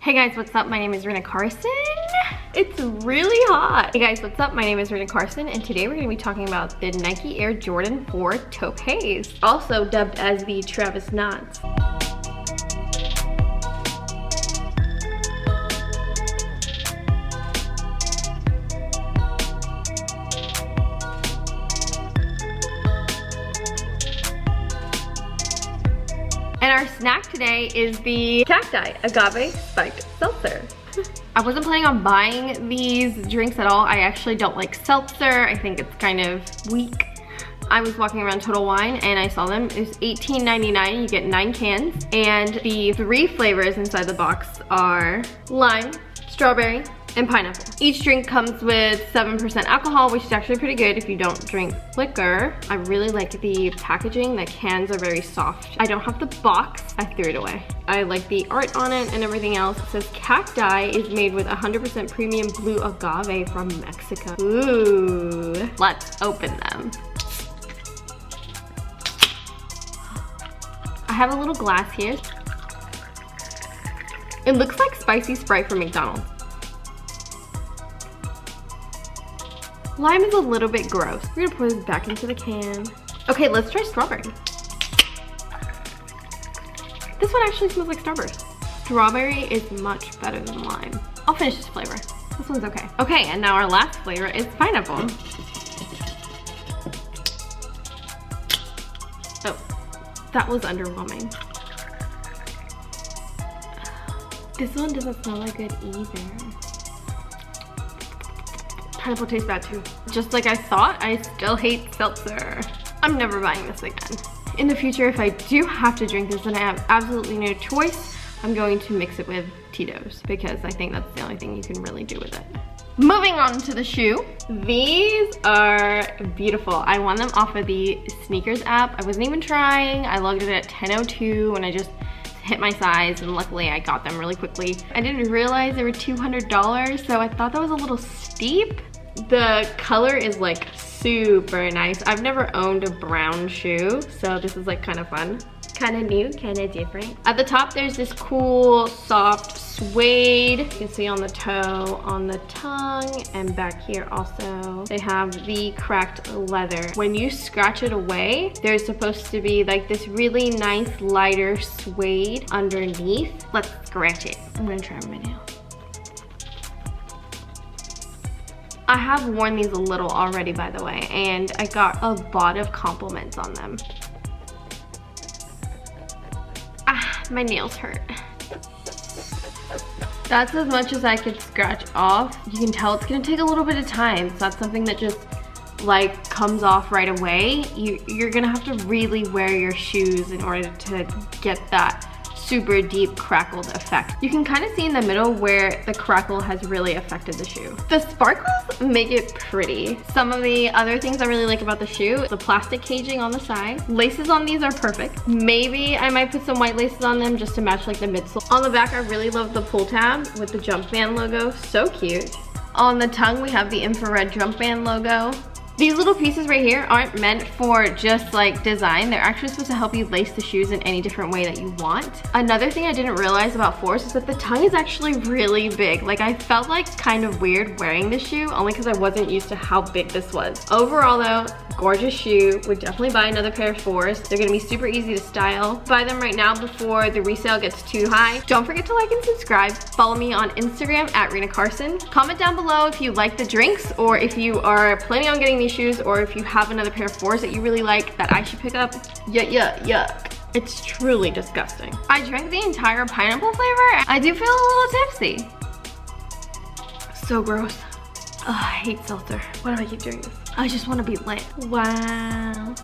Hey guys, what's up? My name is Rena Carson. It's really hot. Hey guys, what's up? My name is Rena Carson, and today we're gonna be talking about the Nike Air Jordan 4 Taupe Haze, also dubbed as the Travis Knots. And our snack today is the CACTI Agave Spiked Seltzer. I wasn't planning on buying these drinks at all. I actually don't like seltzer. I think it's kind of weak. I was walking around Total Wine and I saw them. It's $18.99. You get 9 cans. And the 3 flavors inside the box are lime, strawberry, and pineapple. Each drink comes with 7% alcohol, which is actually pretty good if you don't drink liquor. I really like the packaging. The cans are very soft. I don't have the box. I threw it away. I like the art on it and everything else. It says Cacti is made with 100% premium blue agave from Mexico. Ooh. Let's open them. I have a little glass here. It looks like spicy Sprite from McDonald's. Lime is a little bit gross. We're gonna pour this back into the can. Okay, let's try strawberry. This one actually smells like Starburst. Strawberry is much better than lime. I'll finish this flavor. This one's okay. Okay, and now our last flavor is pineapple. Oh, that was underwhelming. This one doesn't smell like good either. Pineapple tastes bad too. Just like I thought, I still hate seltzer. I'm never buying this again. In the future, if I do have to drink this and I have absolutely no choice, I'm going to mix it with Tito's because I think that's the only thing you can really do with it. Moving on to the shoe. These are beautiful. I won them off of the SNKRS app. I wasn't even trying. I logged it at 10:02 and I just hit my size, and luckily I got them really quickly. I didn't realize they were $200, so I thought that was a little steep. The color is like super nice. I've never owned a brown shoe, so this is like kind of fun. Kind of new, kind of different. At the top, there's this cool soft suede. You can see on the toe, on the tongue, and back here also. They have the cracked leather. When you scratch it away, there's supposed to be like this really nice lighter suede underneath. Let's scratch it. I'm gonna try them right now. I have worn these a little already, by the way, and I got a lot of compliments on them. My nails hurt. That's as much as I could scratch off. You can tell it's gonna take a little bit of time. It's not something that just like comes off right away. You're gonna have to really wear your shoes in order to get that super deep crackled effect. You can kind of see in the middle where the crackle has really affected the shoe. The sparkles make it pretty. Some of the other things I really like about the shoe, the plastic caging on the side. Laces on these are perfect. Maybe I might put some white laces on them just to match like the midsole. On the back, I really love the pull tab with the Jumpman logo, so cute. On the tongue, we have the infrared Jumpman logo. These little pieces right here aren't meant for just like design. They're actually supposed to help you lace the shoes in any different way that you want. Another thing I didn't realize about Force is that the tongue is actually really big. Like I felt like kind of weird wearing this shoe only because I wasn't used to how big this was. Overall though, gorgeous shoe. Would definitely buy another pair of Force. They're gonna be super easy to style. Buy them right now before the resale gets too high. Don't forget to like and subscribe. Follow me on Instagram at Rena Carson. Comment down below if you like the drinks or if you are planning on getting these shoes, or if you have another pair of Force that you really like that I should pick up. Yuck. It's truly disgusting. I drank the entire pineapple flavor. I do feel a little tipsy. So gross. Ugh, I hate seltzer. Why do I keep doing this? I just want to be lit. Wow.